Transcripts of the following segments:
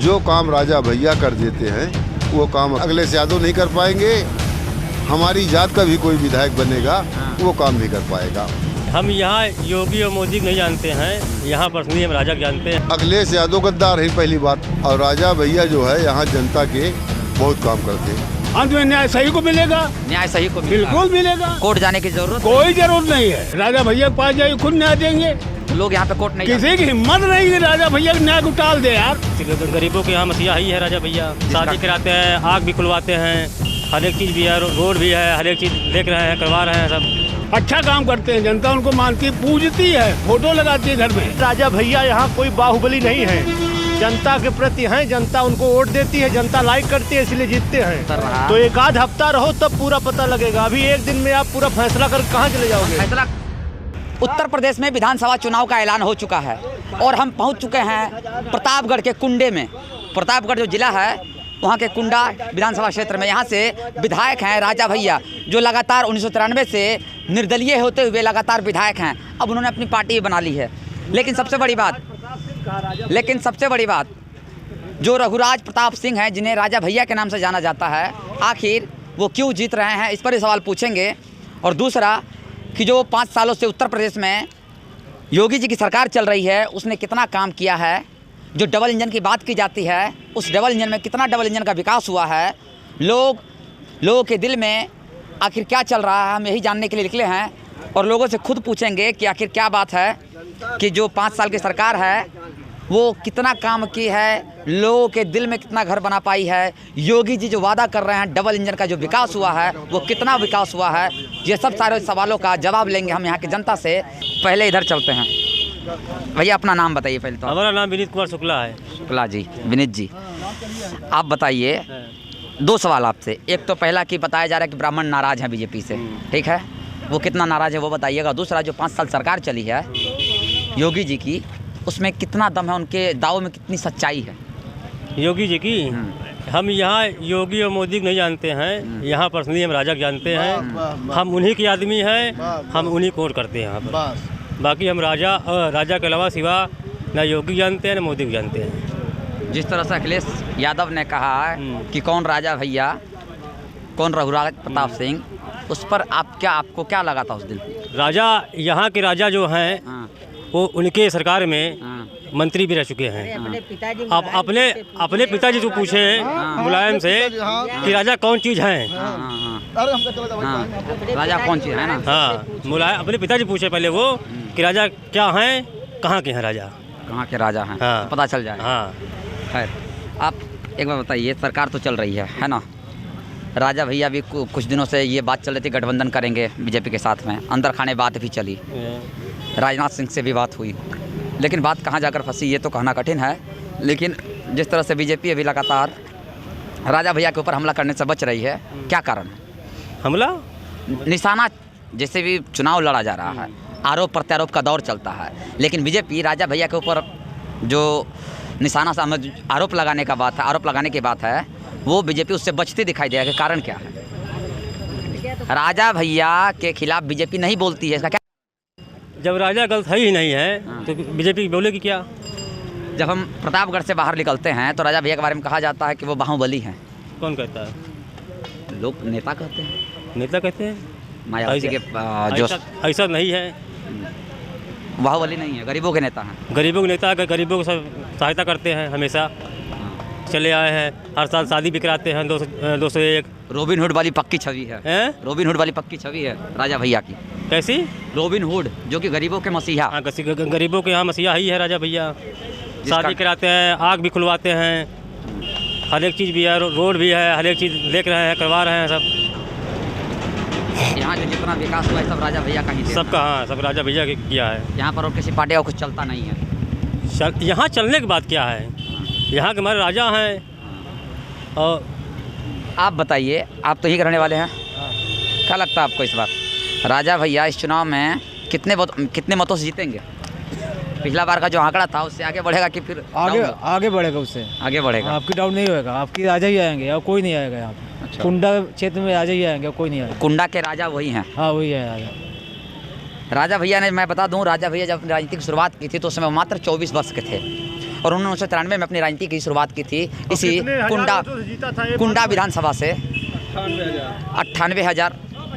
जो काम राजा भैया कर देते हैं वो काम अगले से यादव नहीं कर पाएंगे। हमारी जात का भी कोई विधायक बनेगा वो काम नहीं कर पाएगा। हम यहाँ योगी और मोदी को नहीं जानते हैं, यहाँ पर्सनली हम राजा को जानते हैं। अखिलेश यादव गद्दार है पहली बात, और राजा भैया जो है यहाँ जनता के बहुत काम करते हैं। अंत में न्याय सही को मिलेगा, न्याय सही को बिल्कुल मिलेगा। कोर्ट जाने की जरूरत कोई जरूरत नहीं है। राजा भैया के पास जाइए, खुद न्याय देंगे। लोग यहाँ पे कोर्ट नहीं किसी की हिम्मत नहीं है राजा भैया के न्याय को टाल दे यार। गरीबों के यहाँ मसीहा ही है राजा भैया। शादी कराते हैं, आग भी खुलवाते हैं, हर एक चीज़ भी है, रोड भी है, हर एक चीज़ देख रहे हैं, करवा रहे हैं सब। अच्छा काम करते हैं, जनता उनको मानती पूजती है, फोटो लगाती है घर में। राजा भैया यहाँ कोई बाहुबली नहीं है, जनता के प्रति हैं, जनता उनको वोट देती है, जनता लाइक करती है, इसलिए जीतते हैं। तो एक आध हफ्ता रहो तब पूरा पता लगेगा। अभी एक दिन में आप पूरा फैसला कर कहाँ चले जाओगे? फैसला। उत्तर प्रदेश में विधानसभा चुनाव का ऐलान हो चुका है और हम पहुंच चुके हैं प्रतापगढ़ के कुंडे में। प्रतापगढ़ जो जिला है वहाँ के कुंडा विधानसभा क्षेत्र में। यहाँ से विधायक हैं राजा भैया, जो लगातार 1993 से निर्दलीय होते हुए लगातार विधायक हैं। अब उन्होंने अपनी पार्टी बना ली है। लेकिन सबसे बड़ी बात जो रघुराज प्रताप सिंह हैं, जिन्हें राजा भैया के नाम से जाना जाता है, आखिर वो क्यों जीत रहे हैं, इस पर ही सवाल पूछेंगे। और दूसरा कि जो 5 सालों से उत्तर प्रदेश में योगी जी की सरकार चल रही है, उसने कितना काम किया है। जो डबल इंजन की बात की जाती है, उस डबल इंजन में कितना डबल इंजन का विकास हुआ है। लोगों के दिल में आखिर क्या चल रहा है, हम यही जानने के लिए निकले हैं। और लोगों से खुद पूछेंगे कि आखिर क्या बात है कि जो 5 साल की सरकार है वो कितना काम की है, लोगों के दिल में कितना घर बना पाई है। योगी जी जो वादा कर रहे हैं डबल इंजन का जो विकास हुआ है वो कितना विकास हुआ है। ये सब सारे सवालों का जवाब लेंगे हम यहाँ की जनता से। पहले इधर चलते हैं। भैया अपना नाम बताइए पहले तो। हमारा नाम विनीत कुमार शुक्ला है। शुक्ला जी, विनीत जी, आप बताइए 2 सवाल आपसे। एक तो पहला कि बताया जा रहा है कि ब्राह्मण नाराज़ हैं बीजेपी से, ठीक है, वो कितना नाराज़ है वो बताइएगा। दूसरा जो 5 साल सरकार चली है योगी जी की, उसमें कितना दम है, उनके दावों में कितनी सच्चाई है योगी जी की। हम यहाँ योगी और मोदी को नहीं जानते हैं, यहाँ पर्सनली हम राजा को जानते हैं। हम उन्हीं के आदमी हैं, हम उन्हीं को वोट करते हैं यहाँ पर। बाकी हम राजा के अलावा सिवा ना योगी जानते हैं ना मोदी को जानते हैं। जिस तरह से अखिलेश यादव ने कहा है कि कौन राजा भैया कौन रघुराज प्रताप सिंह, उस पर आपको क्या लगा था उस दिन? राजा यहाँ के राजा जो हैं वो उनके सरकार में मंत्री भी रह चुके हैं। अब अपने पिताजी से पूछे मुलायम से कि राजा कौन चीज़ है। राजा कौन चीज़ है ना। हाँ, मुलायम अपने पिताजी पूछे पहले वो कि राजा क्या हैं, कहाँ के हैं राजा, कहाँ के राजा हैं। हाँ, पता चल जाए। हाँ खैर, आप एक बार बताइए, सरकार तो चल रही है ना। राजा भैया भी कुछ दिनों से ये बात चल रही थी गठबंधन करेंगे बीजेपी के साथ में, अंदर खाने बात भी चली, राजनाथ सिंह से भी बात हुई, लेकिन बात कहाँ जाकर फंसी ये तो कहना कठिन है। लेकिन जिस तरह से बीजेपी अभी लगातार राजा भैया के ऊपर हमला करने से बच रही है, क्या कारण है? हमला निशाना, जैसे भी चुनाव लड़ा जा रहा है, आरोप प्रत्यारोप का दौर चलता है, लेकिन बीजेपी राजा भैया के ऊपर जो निशाना सामने आरोप लगाने की बात है वो बीजेपी उससे बचती दिखाई दे रहा है। कारण क्या है? राजा भैया के खिलाफ बीजेपी नहीं बोलती है, इसका क्या? जब राजा गलत है ही नहीं है तो बीजेपी बोलेगी क्या? जब हम प्रतापगढ़ से बाहर निकलते हैं तो राजा भैया के बारे में कहा जाता है कि वो बाहुबली हैं। कौन कहता है? लोग नेता कहते हैं। नेता कहते हैं? मायावती के जो ऐसा नहीं है, बाहुबली नहीं है, गरीबों के नेता हैं। गरीबों के नेता, गरीबों को सहायता करते हैं, हमेशा चले आए हैं, हर साल शादी भी कराते हैं 201। रॉबिन हुड वाली पक्की छवि है। रॉबिन हुड वाली पक्की छवि है राजा भैया की। कैसी? रॉबिन हुड, जो कि गरीबों के मसीहा। हाँ, गरीबों के यहाँ मसीहा ही है राजा भैया। शादी कराते हैं, आग भी खुलवाते हैं, हर एक चीज़ भी है, रोड भी है, हर एक चीज़ देख रहे हैं, करवा रहे हैं सब। यहाँ जो जितना विकास हुआ है सब राजा भैया का ही। सबका, हाँ, सब राजा भैया किया है। यहाँ पर और किसी पार्टी का कुछ चलता नहीं है। यहाँ चलने की बात क्या है? यहाँ के हमारे राजा हैं। और आप बताइए, आप तो ही रहने वाले हैं, क्या लगता है आपको इस बार राजा भैया इस चुनाव में कितने मतों से जीतेंगे? पिछला बार का जो आंकड़ा था उससे आगे बढ़ेगा कि फिर आगे बढ़ेगा? उससे आगे बढ़ेगा। आपकी डाउन नहीं होगा, आपकी राजा ही आएंगे और कोई नहीं आएगा यहाँ पे। अच्छा। कुंडा क्षेत्र में राजा ही आएंगे, कोई नहीं आएगा। कुंडा के राजा वही हैं? हाँ, वही है राजा। राजा भैया ने, मैं बता दूं, राजा भैया जब राजनीति की शुरुआत की थी तो उस समय मात्र 24 वर्ष के थे और उन्होंने 1993 में अपनी राजनीति की शुरुआत की थी इसी कितने हजार कुंडा वोटों से जीता था ये कुंडा बात? विधानसभा से 98,000।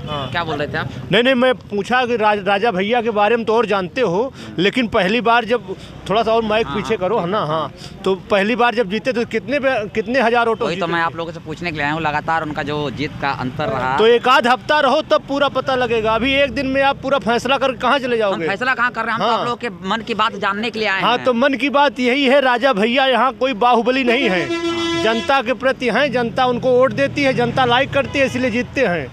क्या बोल रहे थे आप? नहीं मैं पूछा कि राजा भैया के बारे में तो और जानते हो, लेकिन पहली बार जब थोड़ा सा और माइक पीछे करो है ना, हाँ, तो पहली बार जब जीते तो कितने हजार वोटों वही तो मैं आप लोगों से पूछने के लिए आया हूँ, लगातार उनका जो जीत का अंतर रहा। तो एक आध हफ्ता रहो तब पूरा पता लगेगा। अभी एक दिन में आप पूरा फैसला कर कहाँ चले हम जाओगे? फैसला कहाँ कर रहे हैं? हम तो हाँ। आप लोगों के मन की बात जानने के लिए आए हाँ, हैं। तो मन की बात यही है, राजा भैया यहाँ कोई बाहुबली नहीं है, जनता के प्रति हैं, जनता उनको वोट देती है, जनता लाइक करती है, इसलिए जीतते हैं।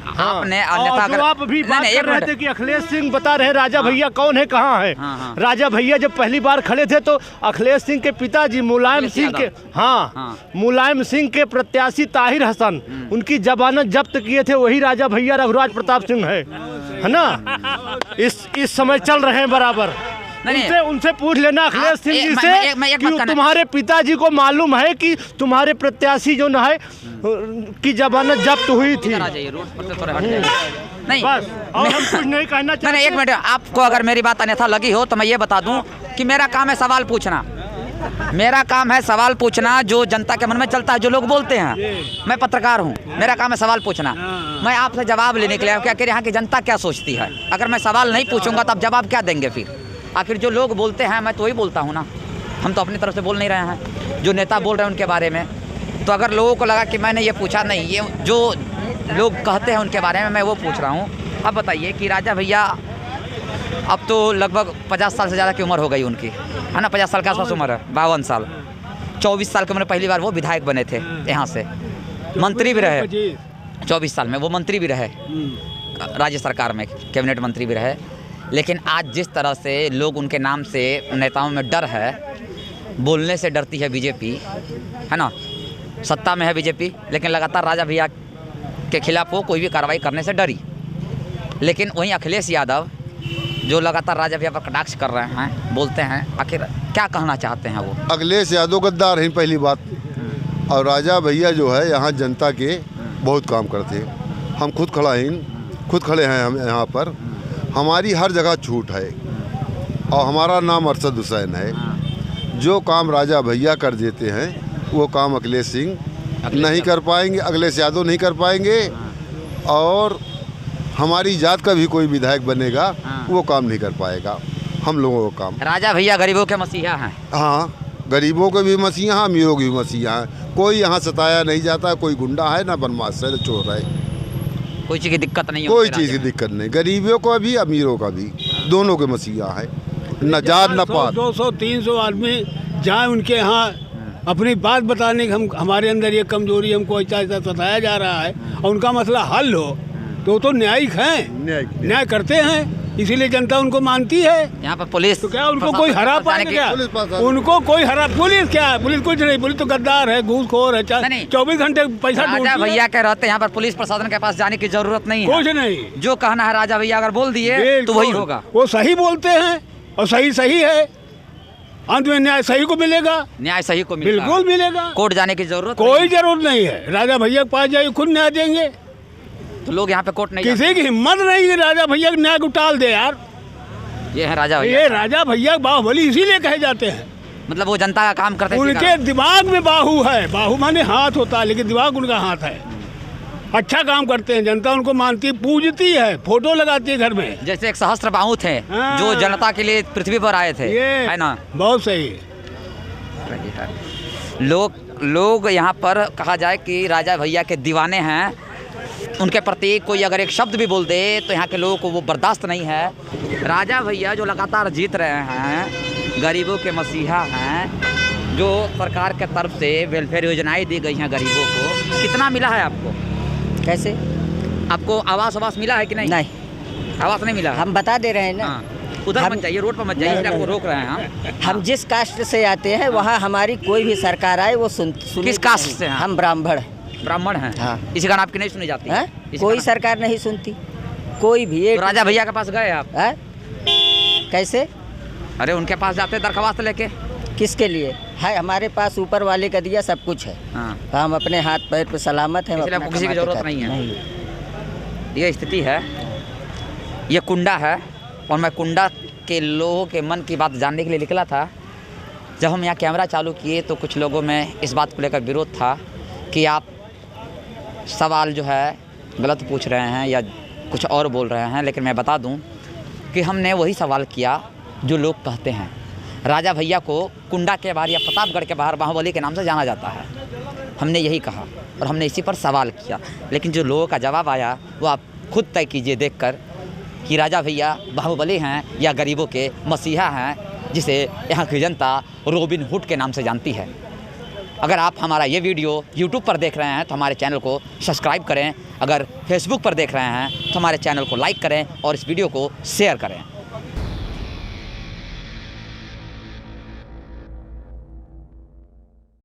आपने हाँ। अन्यथा और जो आप अभी बात कर रहे थे कि अखिलेश सिंह बता रहे राजा भैया कौन है, कहाँ है? हाँ। राजा भैया जब पहली बार खड़े थे तो अखिलेश सिंह के पिताजी मुलायम सिंह के, हाँ, मुलायम सिंह के प्रत्याशी ताहिर हसन, उनकी जमानत जब्त किए थे, वही राजा भैया रघुराज प्रताप सिंह है ना? इस समय चल रहे हैं बराबर। उनसे पूछ लेना अखिलेश सिंह जी से कि तुम्हारे पिताजी को मालूम है कि तुम्हारे प्रत्याशी जो न है की जमानत जब्त हुई थी? नहीं बस, और हम कुछ नहीं कहना चाहते। नहीं, एक मिनट, आपको अगर मेरी बात अन्यथा लगी हो तो मैं ये बता दूं कि मेरा काम है सवाल पूछना। मेरा काम है सवाल पूछना जो जनता के मन में चलता है, जो लोग बोलते हैं। मैं पत्रकार हूँ, मेरा काम है सवाल पूछना। मैं आपसे जवाब लेने के लिए कि आखिर यहाँ की जनता क्या सोचती है। अगर मैं सवाल नहीं पूछूंगा तो आप जवाब क्या देंगे फिर? आखिर जो लोग बोलते हैं मैं तो वही बोलता हूँ ना, हम तो अपनी तरफ से बोल नहीं रहे हैं, जो नेता बोल रहे हैं उनके बारे में। तो अगर लोगों को लगा कि मैंने ये पूछा, नहीं, ये जो लोग कहते हैं उनके बारे में मैं वो पूछ रहा हूँ। अब बताइए कि राजा भैया अब तो लगभग 50 साल से ज़्यादा की उम्र हो गई उनकी, है ना? 50 साल के आसपास उम्र है, 52 साल। 24 साल की उम्र पहली बार वो विधायक बने थे यहाँ से, मंत्री भी रहे 24 साल में, वो मंत्री भी रहे राज्य सरकार में, कैबिनेट मंत्री भी रहे। लेकिन आज जिस तरह से लोग उनके नाम से नेताओं में डर है, बोलने से डरती है बीजेपी, है ना? सत्ता में है बीजेपी, लेकिन लगातार राजा भैया के खिलाफ वो कोई भी कार्रवाई करने से डरी। लेकिन वहीं अखिलेश यादव जो लगातार राजा भैया पर कटाक्ष कर रहे हैं, बोलते हैं, आखिर क्या कहना चाहते हैं वो? अखिलेश यादव गद्दार हैं पहली बात, और राजा भैया जो है यहाँ जनता के बहुत काम करते हैं। हम खुद खड़े हैं हम यहाँ पर, हमारी हर जगह छूट है, और हमारा नाम अरशद हुसैन है। जो काम राजा भैया कर देते हैं वो काम अखिलेश सिंह नहीं कर पाएंगे, अखिलेश यादव नहीं कर पाएंगे, और हमारी जात का भी कोई विधायक बनेगा वो काम नहीं कर पाएगा हम लोगों का काम। राजा भैया गरीबों के मसीहा हैं। हाँ, गरीबों के भी मसीहा, अमीरों के भी मसीहा हैं। कोई यहाँ सताया नहीं जाता, कोई गुंडा है ना बदमाश है, चोर है, कोई चीज़ की दिक्कत नहीं, कोई चीज़ की दिक्कत नहीं। गरीबों का भी अमीरों का भी, दोनों के मसीहा है, न जात न पात। 200-300 आदमी जाए उनके यहाँ अपनी बात बताने की, हमारे अंदर ये कमजोरी हमको ऐसा ऐसा सताया जा रहा है, और उनका मसला हल हो तो न्यायिक हैं, न्याय करते हैं, इसीलिए जनता उनको मानती है। यहाँ पर पुलिस तो क्या उनको कोई हरा पाएगा क्या? उनको कोई हरा, पुलिस क्या है? पुलिस कुछ नहीं, पुलिस तो गद्दार है, घूसखोर है, 24 घंटे पैसा राजा भैया के रहते यहाँ पर पुलिस प्रशासन के पास जाने की जरूरत नहीं है। कुछ नहीं, जो कहना है राजा भैया अगर बोल दिए तो वही होगा। वो सही बोलते हैं और सही है, अंत में न्याय सही को मिलेगा, न्याय सही को मिलेगा, बिल्कुल मिलेगा। कोर्ट जाने की जरूरत कोई जरूरत नहीं है, राजा भैया के पास जाइए, खुद न्याय देंगे। तो लोग यहाँ पे कोर्ट नहीं किसी की हिम्मत नहीं कि राजा भैया के न्याय को टाल दे यार। ये है राजा भैया, ये राजा भैया बाहुबली इसीलिए कहे जाते हैं, मतलब वो जनता का काम करते हैं। उनके दिमाग में बाहु है, बाहु माने हाथ होता है, लेकिन दिमाग उनका हाथ है, अच्छा काम करते हैं, जनता उनको मानती पूजती है, फोटो लगाती है घर में। जैसे एक सहस्त्र बाहु थे जो जनता के लिए पृथ्वी पर आए थे, है ना? बहुत सही। लोग यहाँ पर कहा जाए कि राजा भैया के दीवाने हैं, उनके प्रति कोई अगर एक शब्द भी बोल दे तो यहाँ के लोगों को वो बर्दाश्त नहीं है। राजा भैया जो लगातार जीत रहे हैं, गरीबों के मसीहा हैं, जो सरकार के तरफ से वेलफेयर योजनाएं दी गई हैं गरीबों को, कितना मिला है आपको? कैसे? आपको आवास मिला है कि नहीं? नहीं, आवास नहीं मिला। हम बता दे रहे हैं ना। उधर मत जाइए, रोड पर मत जाइए, इसलिए आपको रोक रहे हैं हम जिस कास्ट से आते हैं वहाँ हमारी कोई भी सरकार आए वो किस कास्ट से हैं? हम ब्राह्मण हैं। हाँ। इसी कारण आपकी नहीं सुनी जाती है? कोई सरकार नहीं सुनती, कोई भी। तो राजा भैया के पास गए आप? कैसे? अरे उनके पास जाते दरख्वास्त लेके। किसके लिए है? हमारे पास ऊपर वाले का दिया सब कुछ है। हम अपने हाथ पैर पे सलामत हैं, इसलिए आपको किसी की जरूरत नहीं है। ये स्थिति है, ये कुंडा है, और मैं कुंडा के लोगों के मन की बात जानने के लिए निकला था। जब हम यहाँ कैमरा चालू किए तो कुछ लोगों में इस बात को लेकर विरोध था कि आप सवाल जो है गलत पूछ रहे हैं या कुछ और बोल रहे हैं। लेकिन मैं बता दूं कि हमने वही सवाल किया जो लोग कहते हैं। राजा भैया को कुंडा के बाहर या प्रतापगढ़ के बाहर बाहुबली के नाम से जाना जाता है, हमने यही कहा और हमने इसी पर सवाल किया। लेकिन जो लोगों का जवाब आया वो आप खुद तय कीजिए देखकर कि राजा भैया बाहुबली हैं या गरीबों के मसीहा हैं, जिसे यहाँ की जनता रॉबिन हुड के नाम से जानती है। अगर आप हमारा ये वीडियो YouTube पर देख रहे हैं तो हमारे चैनल को सब्सक्राइब करें। अगर Facebook पर देख रहे हैं तो हमारे चैनल को लाइक करें और इस वीडियो को शेयर करें।